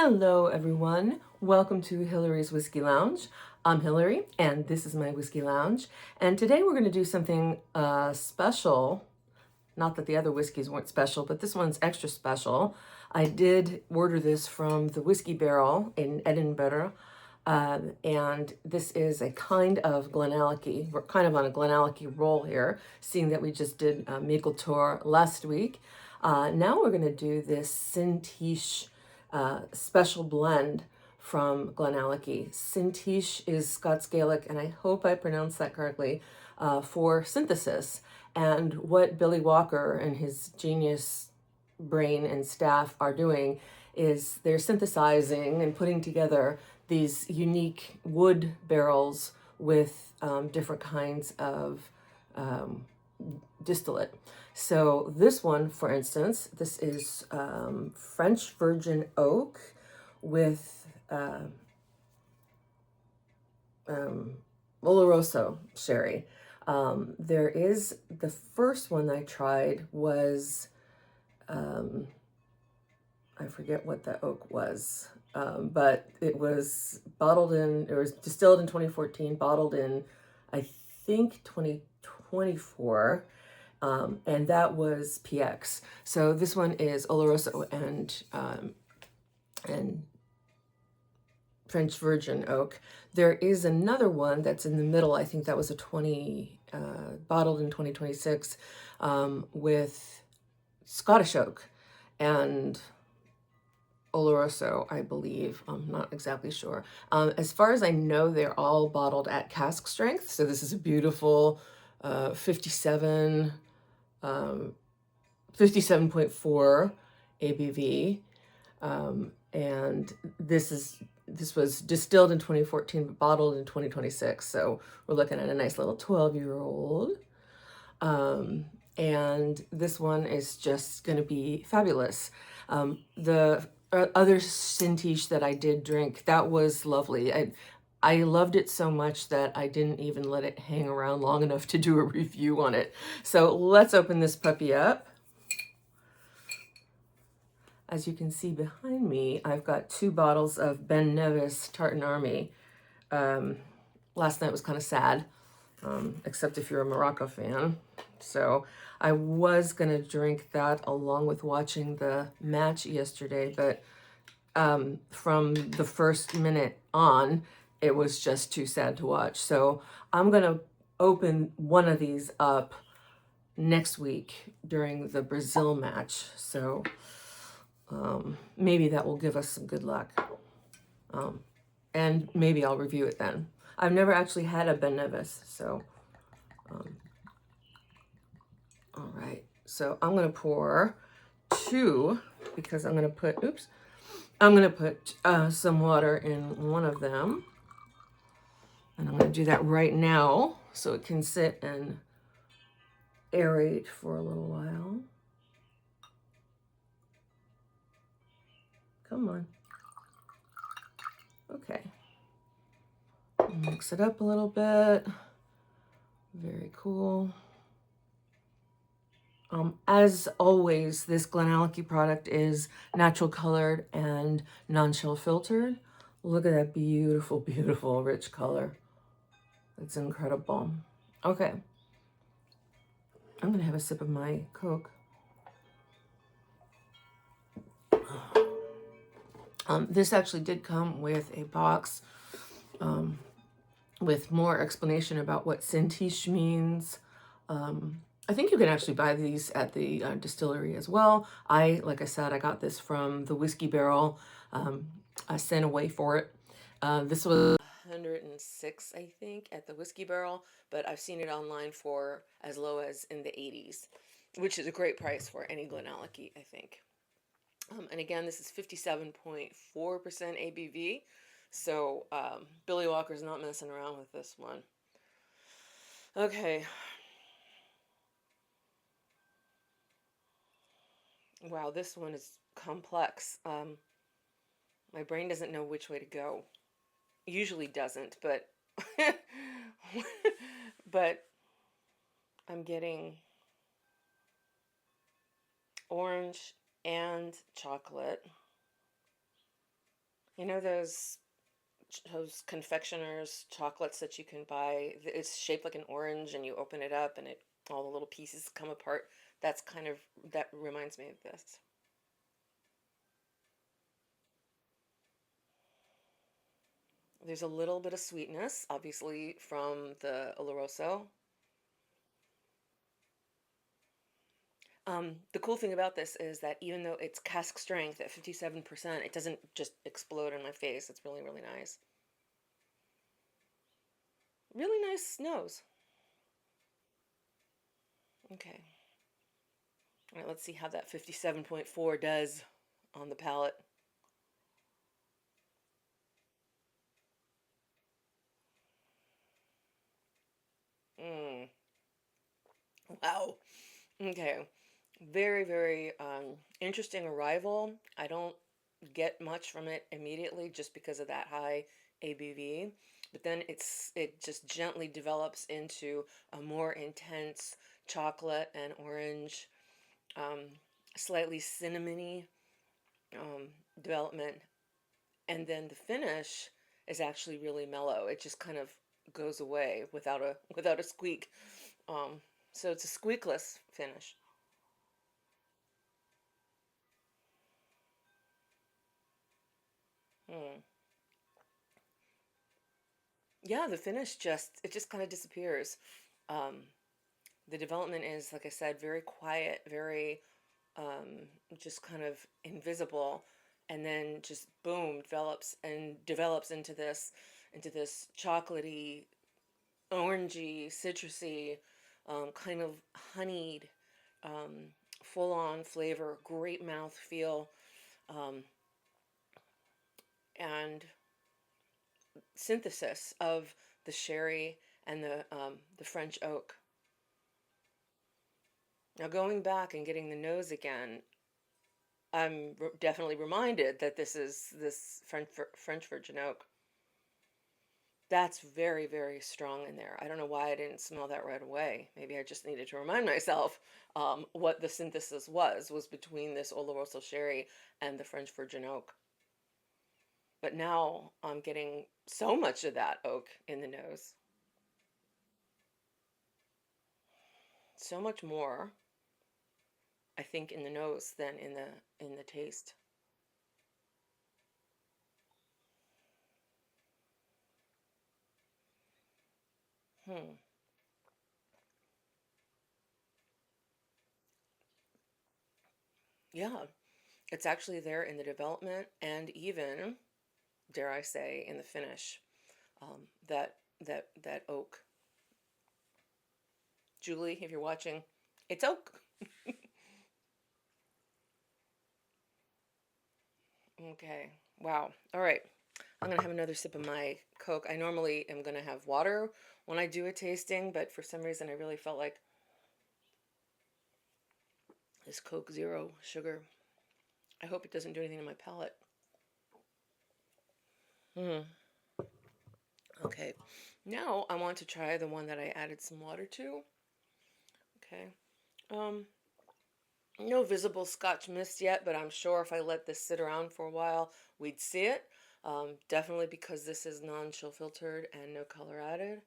Hello everyone, welcome to Hillary's Whiskey Lounge. I'm Hillary and this is my Whiskey Lounge, and today we're going to do something special. Not that the other whiskeys weren't special, but this one's extra special. I did order this from the Whiskey Barrel in Edinburgh, and this is a kind of GlenAllachie. We're kind of on a GlenAllachie roll here, seeing that we just did Maple Tour last week. Now we're going to do this Sinteis special blend from GlenAllachie. Sinteis is Scots Gaelic, and I hope I pronounced that correctly, for synthesis. And what Billy Walker and his genius brain and staff are doing is they're synthesizing and putting together these unique wood barrels with different kinds of distillate. So this one, for instance, this is French virgin oak with Oloroso sherry. There is the first one I tried was I forget what the oak was, but it was distilled in 2014, bottled in I think 2024. And that was PX. So this one is Oloroso and French virgin oak. There is another one that's in the middle. I think that was a bottled in 2026 with Scottish oak and Oloroso, I believe. I'm not exactly sure. As far as I know, they're all bottled at cask strength. So this is a beautiful 57.4 ABV, and this was distilled in 2014 but bottled in 2026, so we're looking at a nice little 12-year-old. And this one is just going to be fabulous. The other Sinteis that I did drink, that was lovely. I loved it so much that I didn't even let it hang around long enough to do a review on it. So let's open this puppy up. As you can see behind me, I've got 2 bottles of Ben Nevis Tartan Army. Last night was kind of sad, except if you're a Morocco fan. So I was going to drink that along with watching the match yesterday, but from the first minute on, it was just too sad to watch. So I'm going to open one of these up next week during the Brazil match. So maybe that will give us some good luck. And maybe I'll review it then. I've never actually had a Ben Nevis, so. All right, so I'm going to pour 2 because I'm going to put, some water in one of them. And I'm going to do that right now so it can sit and aerate for a little while. Come on. Okay. Mix it up a little bit. Very cool. As always, this GlenAllachie product is natural colored and non-chill filtered. Look at that beautiful, beautiful, rich color. It's incredible. Okay. I'm going to have a sip of my Coke. This actually did come with a box with more explanation about what Sinteis means. I think you can actually buy these at the distillery as well. Like I said, I got this from the Whiskey Barrel. I sent away for it. This was 106, I think, at the Whiskey Barrel, but I've seen it online for as low as in the 80s, which is a great price for any GlenAllachie, I think. And again, this is 57.4% ABV, so Billy Walker's not messing around with this one. Okay. Wow, this one is complex. My brain doesn't know which way to go. Usually doesn't, but but I'm getting orange and chocolate. You know those confectioners chocolates that you can buy? It's shaped like an orange, and you open it up, and all the little pieces come apart. That's kind of that reminds me of this. There's a little bit of sweetness, obviously, from the Oloroso. The cool thing about this is that even though it's cask strength at 57%, it doesn't just explode in my face. It's really, really nice. Really nice nose. Okay. All right, let's see how that 57.4 does on the palate. Mmm. Wow. Okay. Very, very interesting arrival. I don't get much from it immediately just because of that high ABV. But then it just gently develops into a more intense chocolate and orange, um, slightly cinnamony development. And then the finish is actually really mellow. It just kind of goes away without a squeak. Um, so it's a squeakless finish. Hmm. Yeah, the finish just kind of disappears. Um, the development is, like I said, very quiet, very just kind of invisible, and then just boom, develops into this chocolatey, orangey, citrusy, kind of honeyed, full on flavor, great mouth feel, um, and synthesis of the sherry and the French oak. Now, going back and getting the nose again, I'm definitely reminded that this is this French Virgin oak. That's very, very strong in there. I don't know why I didn't smell that right away. Maybe I just needed to remind myself what the synthesis was between this Oloroso sherry and the French Virgin oak. But now I'm getting so much of that oak in the nose. So much more, I think, in the nose than in the taste. Hmm. Yeah, it's actually there in the development and even, dare I say, in the finish. That oak. Julie, if you're watching, it's oak. Okay. Wow. All right. I'm gonna have another sip of my Coke. I normally am gonna have water when I do a tasting, but for some reason I really felt like this Coke Zero sugar. I hope it doesn't do anything to my palate. Hmm. Okay. Now I want to try the one that I added some water to. Okay. Um, no visible Scotch mist yet, but I'm sure if I let this sit around for a while, we'd see it. Definitely because this is non-chill filtered and no color added.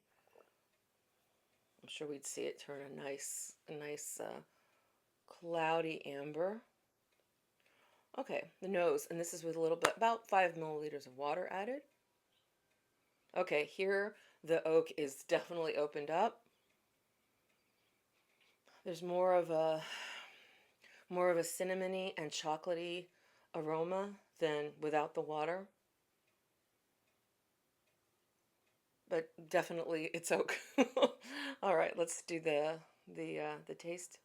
I'm sure we'd see it turn a nice cloudy amber. Okay, the nose, and this is with a little bit, about 5 milliliters of water added. Okay, here the oak is definitely opened up. There's more of a cinnamony and chocolatey aroma than without the water, but definitely it's oak. All right, let's do the taste.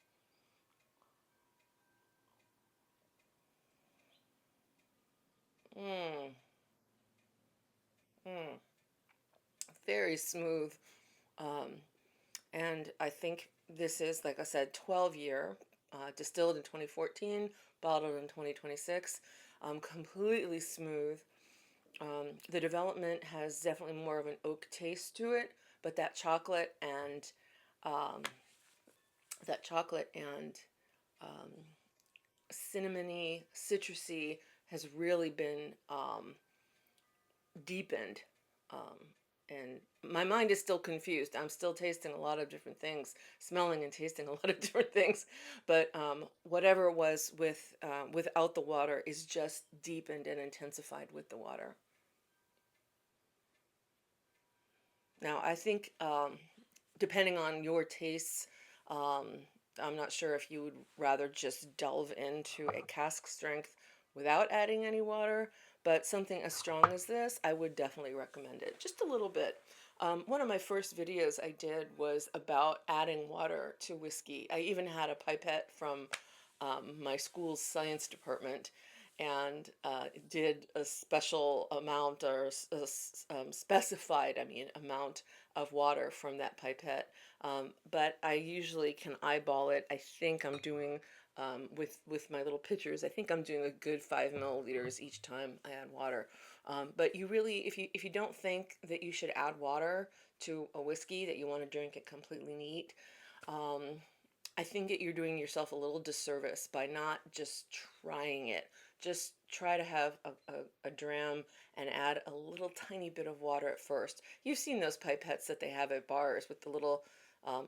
Mmm, mmm, very smooth. Um, and I think this is, like I said, 12-year, distilled in 2014, bottled in 2026. Completely smooth. The development has definitely more of an oak taste to it, but um, that chocolate and cinnamony, citrusy has really been deepened. And my mind is still confused. I'm still tasting a lot of different things, smelling and tasting a lot of different things. But whatever it was without the water is just deepened and intensified with the water. Now, I think depending on your tastes, um, I'm not sure if you would rather just delve into a cask strength without adding any water, but something as strong as this, I would definitely recommend it. Just a little bit. One of my first videos I did was about adding water to whiskey. I even had a pipette from my school's science department, and did a special amount, or specified, I mean, amount of water from that pipette. But I usually can eyeball it. I think I'm doing, with my little pitchers, I think I'm doing a good 5 milliliters each time I add water. But you really, if you don't think that you should add water to a whiskey, that you want to drink it completely neat, um, I think that you're doing yourself a little disservice by not just trying it. Just try to have a dram and add a little tiny bit of water at first. You've seen those pipettes that they have at bars with the little,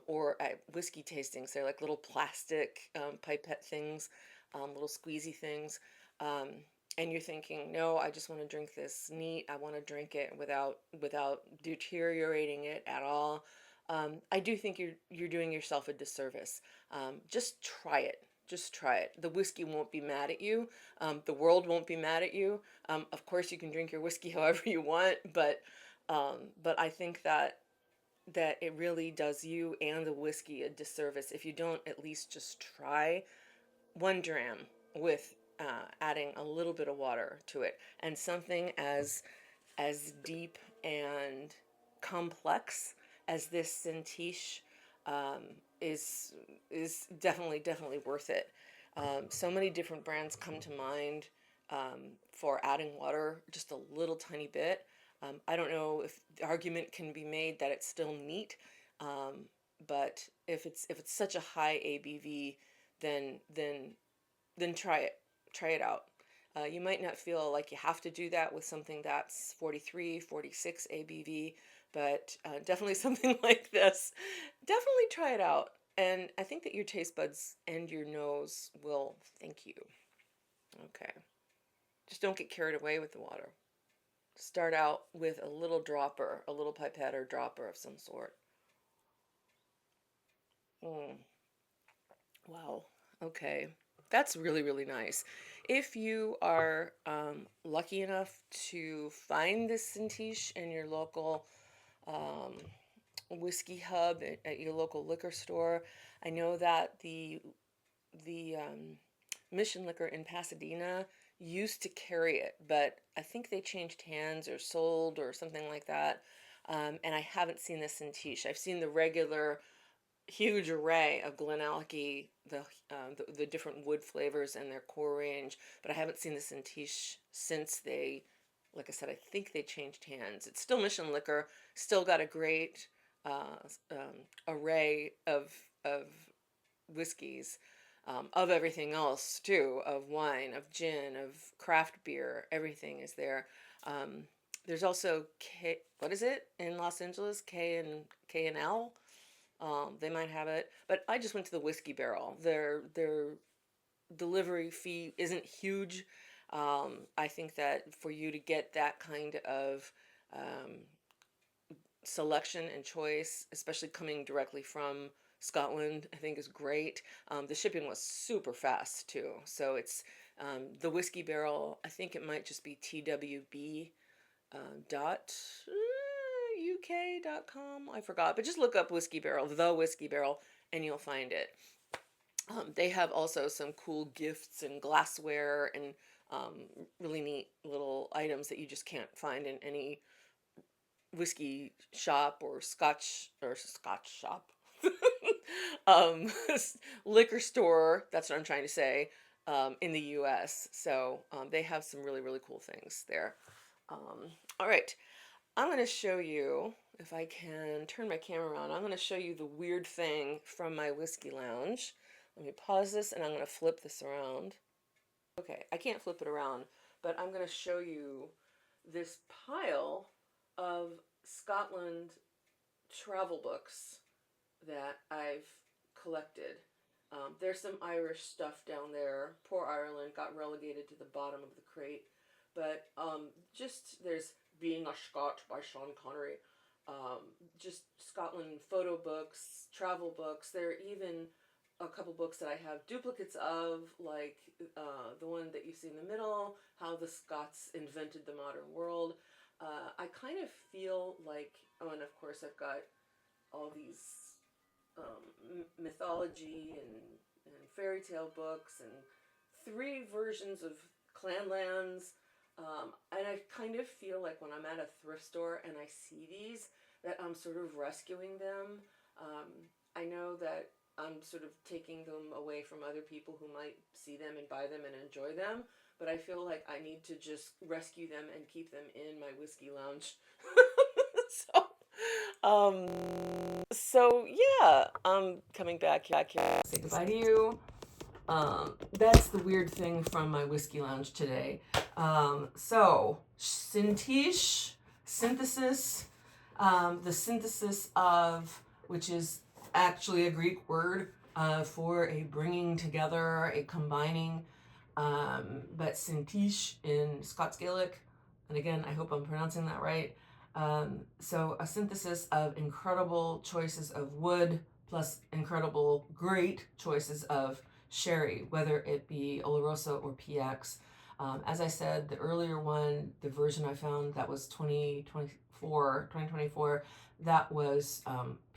or at whiskey tastings, they're like little plastic pipette things, little squeezy things. Um, and you're thinking, no, I just want to drink this neat. I want to drink it without deteriorating it at all. I do think you're doing yourself a disservice. Just try it. Just try it. The whiskey won't be mad at you. The world won't be mad at you. Of course, you can drink your whiskey however you want, but I think that it really does you and the whiskey a disservice if you don't at least just try one dram with adding a little bit of water to it, and something as deep and complex as this Sinteis um, is definitely worth it. So many different brands come to mind for adding water just a little tiny bit. I don't know if the argument can be made that it's still neat, um, but if it's such a high ABV, then try it. Try it out. You might not feel like you have to do that with something that's 43, 46 ABV, but definitely something like this. Definitely try it out. And I think that your taste buds and your nose will thank you. Okay. Just don't get carried away with the water. Start out with a little dropper, a little pipette or dropper of some sort. Mm. Wow. Okay. That's really, really nice. If you are lucky enough to find this Sinteis in your local um, whiskey hub at your local liquor store, I know that the Mission Liquor in Pasadena used to carry it, but I think they changed hands or sold or something like that. And I haven't seen this Sinteis. I've seen the regular huge array of GLENALLACHIE, the different wood flavors and their core range, but I haven't seen the Sinteis since they, like I said, I think they changed hands. It's still Mission Liquor, still got a great uh, array of whiskeys, of everything else too, of wine, of gin, of craft beer. Everything is there. There's also what is it in Los Angeles? K and L. They might have it, but I just went to the Whiskey Barrel. Their delivery fee isn't huge. I think that for you to get that kind of um, selection and choice, especially coming directly from Scotland, I think is great. The shipping was super fast too. So it's the Whiskey Barrel. I think it might just be TWB dot uk.com. I forgot, but just look up Whiskey Barrel, the Whiskey Barrel, and you'll find it. They have also some cool gifts and glassware and really neat little items that you just can't find in any whiskey shop or scotch shop. um, Liquor store, that's what I'm trying to say, in the US. So they have some really, really cool things there. All right. I'm going to show you, if I can turn my camera around, I'm going to show you the weird thing from my whiskey lounge. Let me pause this and I'm going to flip this around. Okay, I can't flip it around, but I'm going to show you this pile of Scotland travel books that I've collected. There's some Irish stuff down there. Poor Ireland got relegated to the bottom of the crate. But just there's Being a Scot by Sean Connery. Just Scotland photo books, travel books. There are even a couple books that I have duplicates of, like the one that you see in the middle, How the Scots Invented the Modern World. I kind of feel like, oh, and of course I've got all these mythology and fairy tale books and 3 versions of Clanlands. And I kind of feel like when I'm at a thrift store and I see these, that I'm sort of rescuing them. I know that I'm sort of taking them away from other people who might see them and buy them and enjoy them, but I feel like I need to just rescue them and keep them in my whiskey lounge. so, um, so yeah, I'm coming back here to say goodbye to you. That's the weird thing from my whiskey lounge today. So Sinteis, synthesis, the synthesis of, which is actually a Greek word for a bringing together, a combining, but Sinteis in Scots Gaelic, and again, I hope I'm pronouncing that right. So a synthesis of incredible choices of wood plus incredible great choices of sherry, whether it be Oloroso or PX. As I said, the earlier one, the version I found that was 2024, that was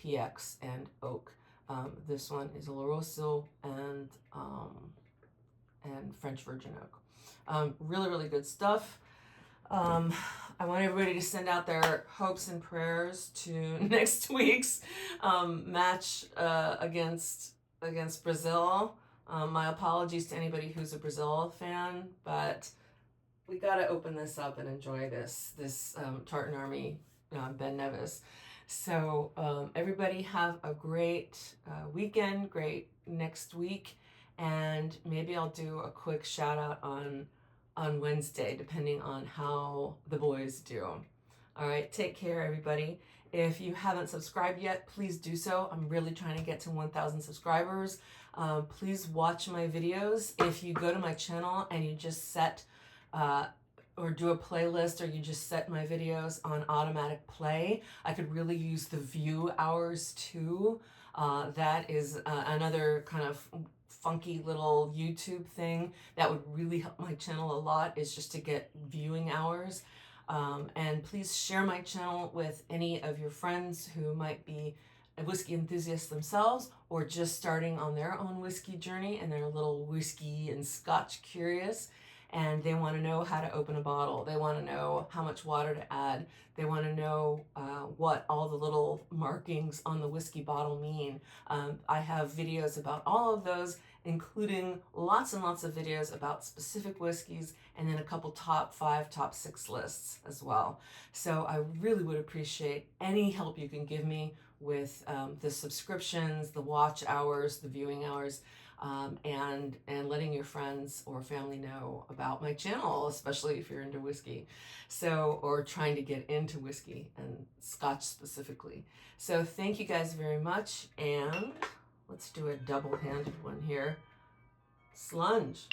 PX and oak. This one is Oloroso and French virgin oak. Really, really good stuff. I want everybody to send out their hopes and prayers to next week's match against Brazil. My apologies to anybody who's a Brazil fan, but we got to open this up and enjoy this Tartan Army Ben Nevis. So everybody have a great weekend, great next week, and maybe I'll do a quick shout out on Wednesday, depending on how the boys do. All right, take care, everybody. If you haven't subscribed yet, please do so. I'm really trying to get to 1,000 subscribers. Please watch my videos. If you go to my channel and you just set or do a playlist, or you just set my videos on automatic play, I could really use the view hours too. That is another kind of funky little YouTube thing that would really help my channel a lot, is just to get viewing hours. And please share my channel with any of your friends who might be a whiskey enthusiast themselves, or just starting on their own whiskey journey and they're a little whiskey and scotch curious, and they want to know how to open a bottle. They want to know how much water to add. They want to know what all the little markings on the whiskey bottle mean. I have videos about all of those, including lots and lots of videos about specific whiskeys, and then a couple top 5, top 6 lists as well. So I really would appreciate any help you can give me with the subscriptions, the watch hours, the viewing hours, and letting your friends or family know about my channel, especially if you're into whiskey, or trying to get into whiskey and scotch specifically. So thank you guys very much, and let's do a double-handed one here. Slunge.